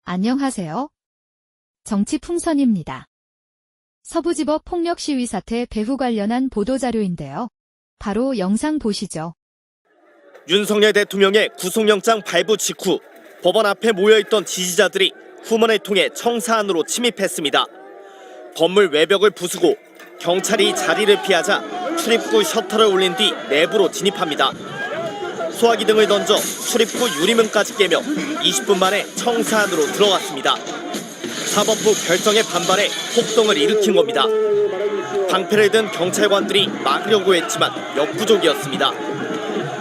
안녕하세요. 정치풍선입니다. 서부지법 폭력 시위 사태 배후 관련한 보도자료인데요. 바로 영상 보시죠. 윤석열 대통령의 구속영장 발부 직후 법원 앞에 모여있던 지지자들이 후문을 통해 청사 안으로 침입했습니다. 건물 외벽을 부수고 경찰이 자리를 피하자 출입구 셔터를 올린 뒤 내부로 진입합니다. 소화기 등을 던져 출입구 유리문까지 깨며 20분 만에 청사 안으로 들어갔습니다. 사법부 결정에 반발해 폭동을 일으킨 겁니다. 방패를 든 경찰관들이 막으려고 했지만 역부족이었습니다.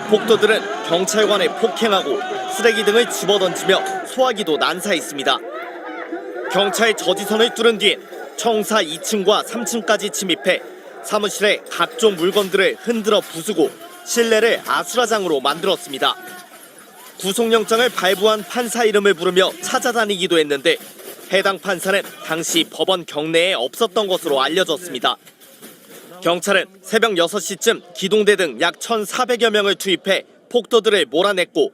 폭도들은 경찰관을 폭행하고 쓰레기 등을 집어던지며 소화기도 난사했습니다. 경찰 저지선을 뚫은 뒤엔 청사 2층과 3층까지 침입해 사무실에 각종 물건들을 흔들어 부수고 실내를 아수라장으로 만들었습니다. 구속영장을 발부한 판사 이름을 부르며 찾아다니기도 했는데 해당 판사는 당시 법원 경내에 없었던 것으로 알려졌습니다. 경찰은 새벽 6시쯤 기동대 등 약 1,400여 명을 투입해 폭도들을 몰아냈고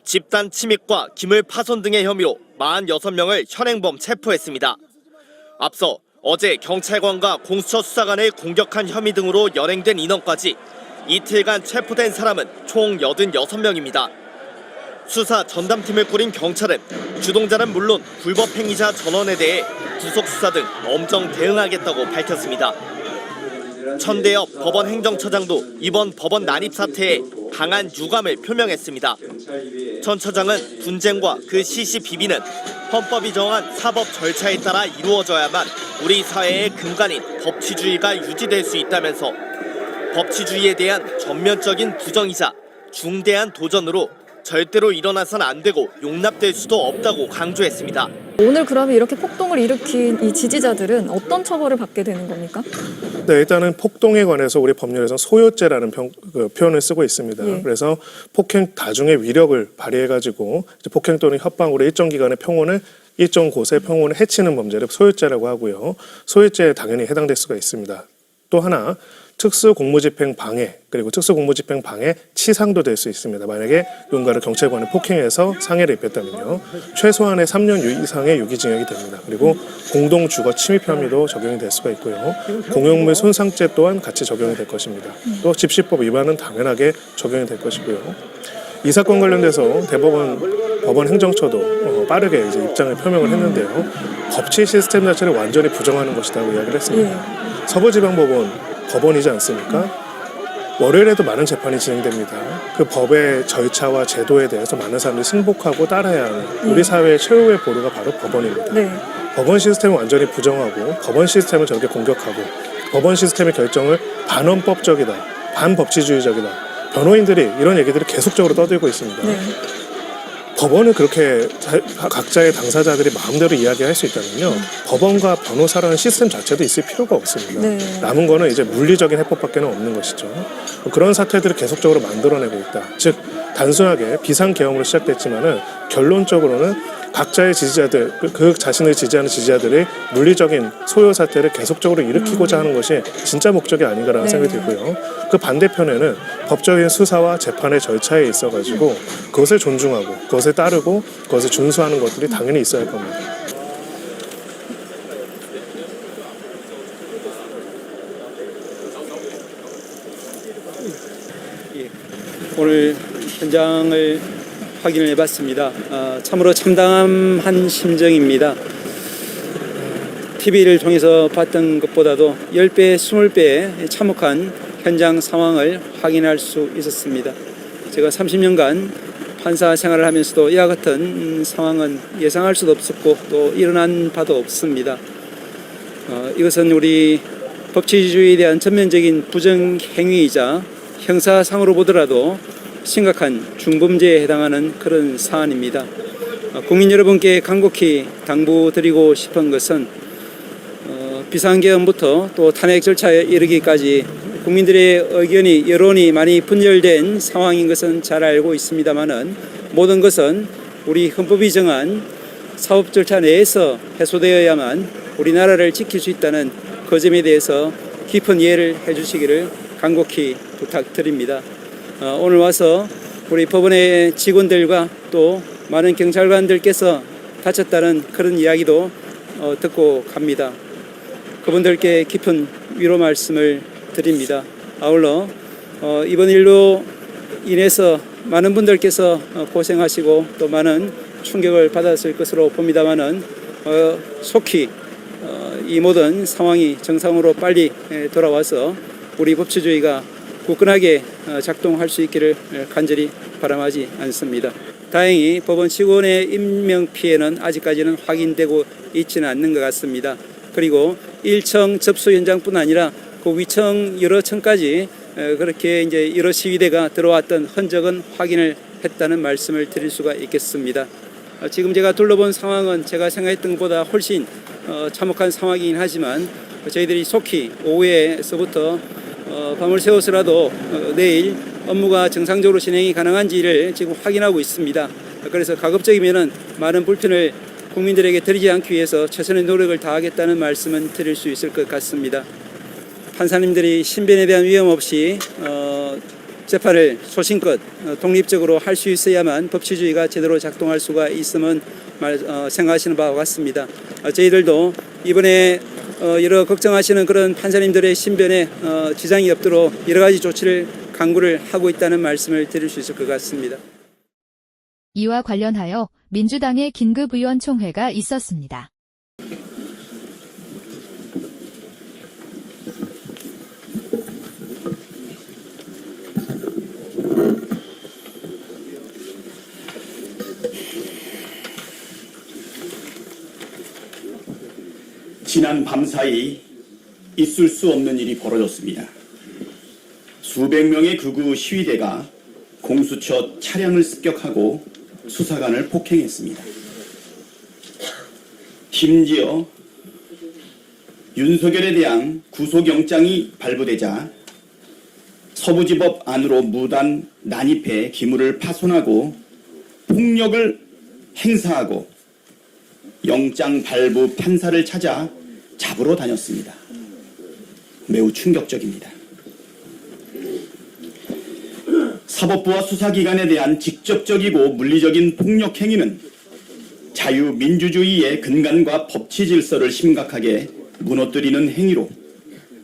집단 침입과 기물 파손 등의 혐의로 46명을 현행범 체포했습니다. 앞서 어제 경찰관과 공수처 수사관을 공격한 혐의 등으로 연행된 인원까지 이틀간 체포된 사람은 총 86명입니다. 수사 전담팀을 꾸린 경찰은 주동자는 물론 불법 행위자 전원에 대해 구속 수사 등 엄정 대응하겠다고 밝혔습니다. 천대엽 법원 행정처장도 이번 법원 난입 사태에 강한 유감을 표명했습니다. 천 처장은 분쟁과 그 시시 비비는 헌법이 정한 사법 절차에 따라 이루어져야만 우리 사회의 근간인 법치주의가 유지될 수 있다면서 법치주의에 대한 전면적인 부정이자 중대한 도전으로 절대로 일어나선 안 되고 용납될 수도 없다고 강조했습니다. 오늘 그러면 이렇게 폭동을 일으킨 이 지지자들은 어떤 처벌을 받게 되는 겁니까? 네, 일단은 폭동에 관해서 우리 법률에서는 소요죄라는 표현을 쓰고 있습니다. 예. 그래서 폭행 다중의 위력을 발휘해가지고 폭행 또는 협박으로 일정 기간의 평온을 일정 곳의 평온을 해치는 범죄를 소요죄라고 하고요. 소요죄에 당연히 해당될 수가 있습니다. 또 하나 특수공무집행 방해 그리고 특수공무집행 방해 치상도 될 수 있습니다. 만약에 누군가를 경찰관을 폭행해서 상해를 입혔다면요. 최소한의 3년 이상의 유기징역이 됩니다. 그리고 공동주거 침입 혐의도 적용이 될 수가 있고요. 공용물 손상죄 또한 같이 적용이 될 것입니다. 또 집시법 위반은 당연하게 적용이 될 것이고요. 이 사건 관련돼서 대법원 법원 행정처도 빠르게 이제 입장을 표명을 했는데요. 법치 시스템 자체를 완전히 부정하는 것이라고 이야기를 했습니다. 서부지방법원 법원이지 않습니까? 월요일에도 많은 재판이 진행됩니다. 그 법의 절차와 제도에 대해서 많은 사람들이 승복하고 따라야 하는 우리 사회의 최후의 보루가 바로 법원입니다. 네. 법원 시스템을 완전히 부정하고 법원 시스템을 저렇게 공격하고 법원 시스템의 결정을 반헌법적이다, 반법치주의적이다. 변호인들이 이런 얘기들을 계속적으로 떠들고 있습니다. 네. 법원을 그렇게 각자의 당사자들이 마음대로 이야기할 수 있다면요. 법원과 변호사라는 시스템 자체도 있을 필요가 없습니다. 네. 남은 거는 이제 물리적인 해법밖에 없는 것이죠. 그런 사태들을 계속적으로 만들어내고 있다. 즉 단순하게 비상계엄으로 시작됐지만은 결론적으로는 각자의 지지자들, 그 자신을 지지하는 지지자들의 물리적인 소요 사태를 계속적으로 일으키고자 하는 것이 진짜 목적이 아닌가라는 생각이 들고요. 그 반대편에는 법적인 수사와 재판의 절차에 있어가지고 그것을 존중하고 그것에 따르고 그것을 준수하는 것들이 당연히 있어야 할 겁니다. 오늘 현장을 확인을 해봤습니다. 참으로 참담한 심정입니다. TV를 통해서 봤던 것보다도 10배, 20배 참혹한 현장 상황을 확인할 수 있었습니다. 제가 30년간 판사 생활을 하면서도 이와 같은 상황은 예상할 수도 없었고 또 일어난 바도 없습니다. 이것은 우리 법치주의에 대한 전면적인 부정행위이자 형사상으로 보더라도 심각한 중범죄에 해당하는 그런 사안입니다. 국민 여러분께 간곡히 당부드리고 싶은 것은 비상계엄부터 또 탄핵 절차에 이르기까지 국민들의 의견이 여론이 많이 분열된 상황인 것은 잘 알고 있습니다만은 모든 것은 우리 헌법이 정한 사법 절차 내에서 해소되어야만 우리나라를 지킬 수 있다는 그 점에 대해서 깊은 이해를 해주시기를 간곡히 부탁드립니다. 오늘 와서 우리 법원의 직원들과 또 많은 경찰관들께서 다쳤다는 그런 이야기도 듣고 갑니다. 그분들께 깊은 위로 말씀을 드립니다. 아울러 이번 일로 인해서 많은 분들께서 고생하시고 또 많은 충격을 받았을 것으로 봅니다만은 속히 이 모든 상황이 정상으로 빨리 돌아와서 우리 법치주의가 굳건하게 작동할 수 있기를 간절히 바람하지 않습니다. 다행히 법원 직원의 인명 피해는 아직까지는 확인되고 있지는 않는 것 같습니다. 그리고 1청 접수 현장뿐 아니라 그 위청 여러 층까지 그렇게 이제 여러 시위대가 들어왔던 흔적은 확인을 했다는 말씀을 드릴 수가 있겠습니다. 지금 제가 둘러본 상황은 제가 생각했던 것보다 훨씬 참혹한 상황이긴 하지만 저희들이 속히 오후에서부터 밤을 새워서라도 내일 업무가 정상적으로 진행이 가능한지를 지금 확인하고 있습니다. 그래서 가급적이면은 많은 불편을 국민들에게 드리지 않기 위해서 최선의 노력을 다하겠다는 말씀은 드릴 수 있을 것 같습니다. 판사님들이 신변에 대한 위험 없이 재판을 소신껏 독립적으로 할 수 있어야만 법치주의가 제대로 작동할 수가 있음은 생각하시는 바와 같습니다. 저희들도 이번에 여러 걱정하시는 그런 판사님들의 신변에 지장이 없도록 여러 가지 조치를 강구를 하고 있다는 말씀을 드릴 수 있을 것 같습니다. 이와 관련하여 민주당의 긴급의원총회가 있었습니다. 지난 밤사이 있을 수 없는 일이 벌어졌습니다. 수백 명의 극우 시위대가 공수처 차량을 습격하고 수사관을 폭행했습니다. 심지어 윤석열에 대한 구속영장이 발부되자 서부지법 안으로 무단 난입해 기물을 파손하고 폭력을 행사하고 영장 발부 판사를 찾아 잡으러 다녔습니다. 매우 충격적입니다. 사법부와 수사기관에 대한 직접적이고 물리적인 폭력 행위는 자유민주주의의 근간과 법치 질서를 심각하게 무너뜨리는 행위로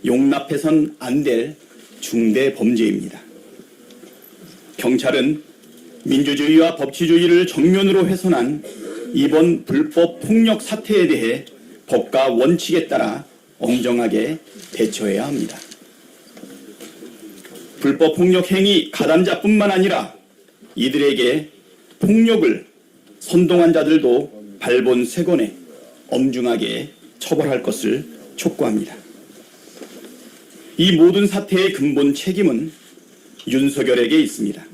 용납해선 안 될 중대 범죄입니다. 경찰은 민주주의와 법치주의를 정면으로 훼손한 이번 불법 폭력 사태에 대해 법과 원칙에 따라 엄정하게 대처해야 합니다. 불법 폭력 행위 가담자뿐만 아니라 이들에게 폭력을 선동한 자들도 발본색원에 엄중하게 처벌할 것을 촉구합니다. 이 모든 사태의 근본 책임은 윤석열에게 있습니다.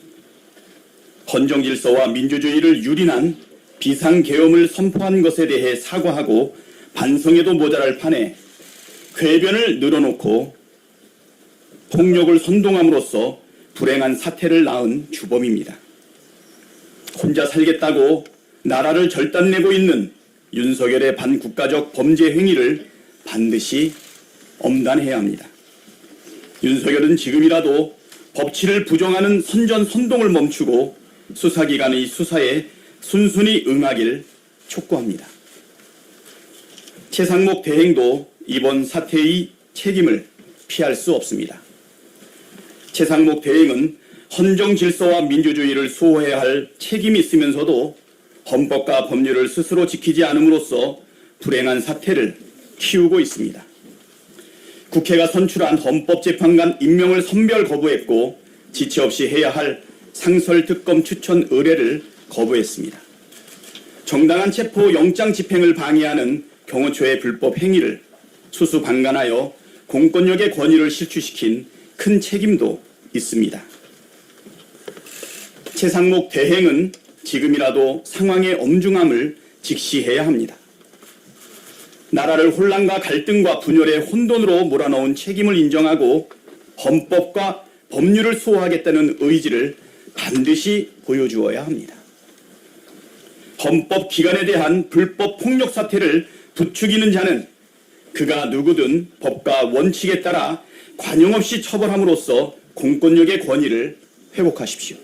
헌정질서와 민주주의를 유린한 비상계엄을 선포한 것에 대해 사과하고 반성에도 모자랄 판에 궤변을 늘어놓고 폭력을 선동함으로써 불행한 사태를 낳은 주범입니다. 혼자 살겠다고 나라를 절단내고 있는 윤석열의 반국가적 범죄 행위를 반드시 엄단해야 합니다. 윤석열은 지금이라도 법치를 부정하는 선전선동을 멈추고 수사기관의 수사에 순순히 응하길 촉구합니다. 최상목 대행도 이번 사태의 책임을 피할 수 없습니다. 최상목 대행은 헌정 질서와 민주주의를 수호해야 할 책임이 있으면서도 헌법과 법률을 스스로 지키지 않음으로써 불행한 사태를 키우고 있습니다. 국회가 선출한 헌법재판관 임명을 선별 거부했고 지체 없이 해야 할 상설특검 추천 의뢰를 거부했습니다. 정당한 체포 영장 집행을 방해하는 경호처의 불법 행위를 수수방관하여 공권력의 권위를 실추시킨 큰 책임도 있습니다. 최상목 대행은 지금이라도 상황의 엄중함을 직시해야 합니다. 나라를 혼란과 갈등과 분열의 혼돈으로 몰아넣은 책임을 인정하고 헌법과 법률을 수호하겠다는 의지를 반드시 보여주어야 합니다. 헌법 기관에 대한 불법 폭력 사태를 부추기는 자는 그가 누구든 법과 원칙에 따라 관용 없이 처벌함으로써 공권력의 권위를 회복하십시오.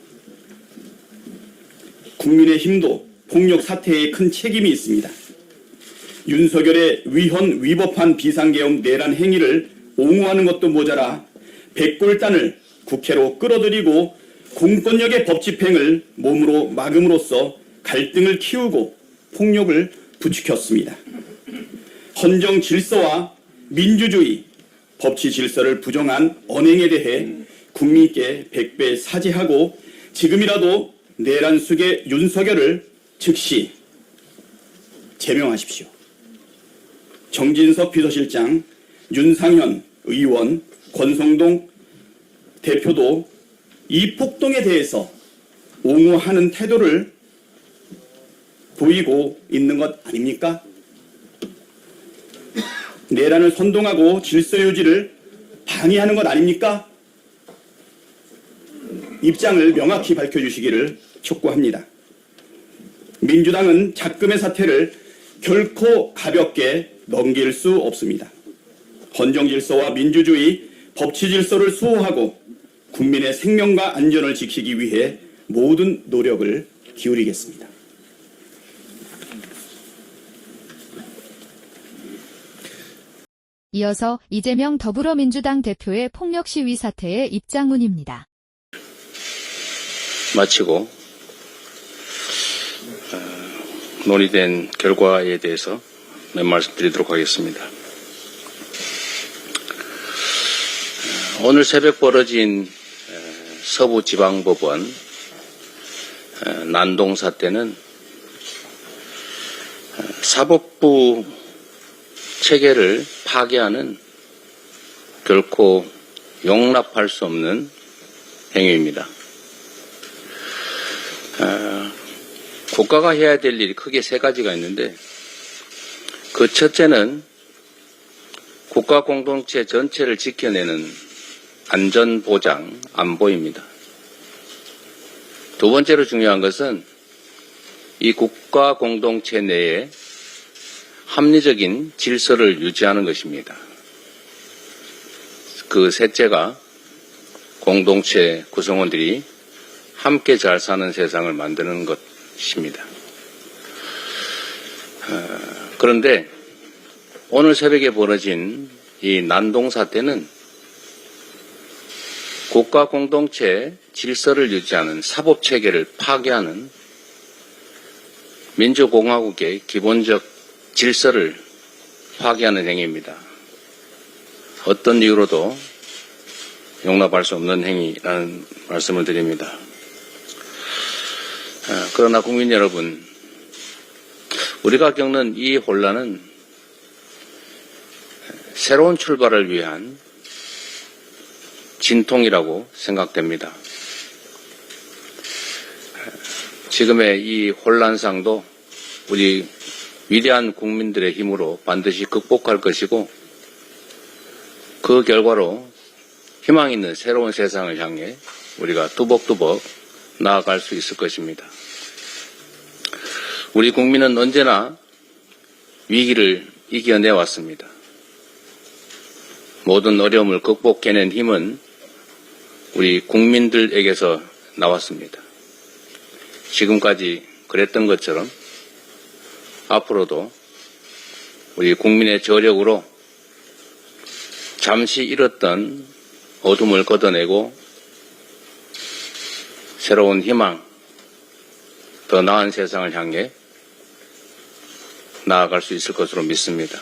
국민의힘도 폭력 사태에 큰 책임이 있습니다. 윤석열의 위헌 위법한 비상계엄 내란 행위를 옹호하는 것도 모자라 백골단을 국회로 끌어들이고 공권력의 법 집행을 몸으로 막음으로써 갈등을 키우고 폭력을 부추겼습니다. 헌정 질서와 민주주의, 법치 질서를 부정한 언행에 대해 국민께 백배 사죄하고 지금이라도 내란 속의 윤석열을 즉시 제명하십시오. 정진석 비서실장, 윤상현 의원, 권성동 대표도 이 폭동에 대해서 옹호하는 태도를 보이고 있는 것 아닙니까? 내란을 선동하고 질서 유지를 방해하는 것 아닙니까? 입장을 명확히 밝혀주시기를 촉구합니다. 민주당은 작금의 사태를 결코 가볍게 넘길 수 없습니다. 헌정 질서와 민주주의, 법치 질서를 수호하고 국민의 생명과 안전을 지키기 위해 모든 노력을 기울이겠습니다. 이어서 이재명 더불어민주당 대표의 폭력 시위 사태의 입장문입니다. 마치고 논의된 결과에 대해서 몇 말씀 드리도록 하겠습니다. 오늘 새벽 벌어진 서부지방법원 난동 사태는 사법부 체계를 파괴하는 결코 용납할 수 없는 행위입니다. 국가가 해야 될 일이 크게 세 가지가 있는데 그 첫째는 국가 공동체 전체를 지켜내는 안전보장, 안보입니다. 두 번째로 중요한 것은 이 국가 공동체 내에 합리적인 질서를 유지하는 것입니다. 그 셋째가 공동체 구성원들이 함께 잘 사는 세상을 만드는 것입니다. 그런데 오늘 새벽에 벌어진 이 난동 사태는 국가 공동체 질서를 유지하는 사법체계를 파괴하는 민주공화국의 기본적 질서를 파괴하는 행위입니다. 어떤 이유로도 용납할 수 없는 행위라는 말씀을 드립니다. 그러나 국민 여러분, 우리가 겪는 이 혼란은 새로운 출발을 위한 진통이라고 생각됩니다. 지금의 이 혼란상도 우리 위대한 국민들의 힘으로 반드시 극복할 것이고 그 결과로 희망 있는 새로운 세상을 향해 우리가 뚜벅뚜벅 나아갈 수 있을 것입니다. 우리 국민은 언제나 위기를 이겨내왔습니다. 모든 어려움을 극복해낸 힘은 우리 국민들에게서 나왔습니다. 지금까지 그랬던 것처럼 앞으로도 우리 국민의 저력으로 잠시 잃었던 어둠을 걷어내고 새로운 희망, 더 나은 세상을 향해 나아갈 수 있을 것으로 믿습니다.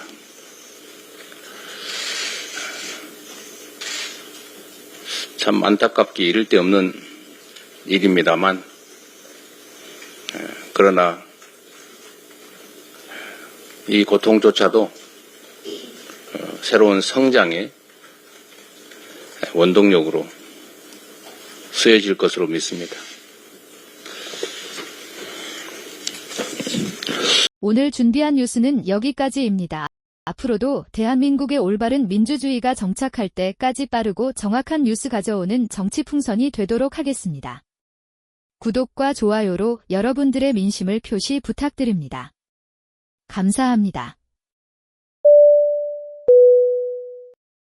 참 안타깝기 이를 데 없는 일입니다만 그러나 이 고통조차도 새로운 성장의 원동력으로 쓰여질 것으로 믿습니다. 오늘 준비한 뉴스는 여기까지입니다. 앞으로도 대한민국의 올바른 민주주의가 정착할 때까지 빠르고 정확한 뉴스 가져오는 정치풍선이 되도록 하겠습니다. 구독과 좋아요로 여러분들의 민심을 표시 부탁드립니다. 감사합니다.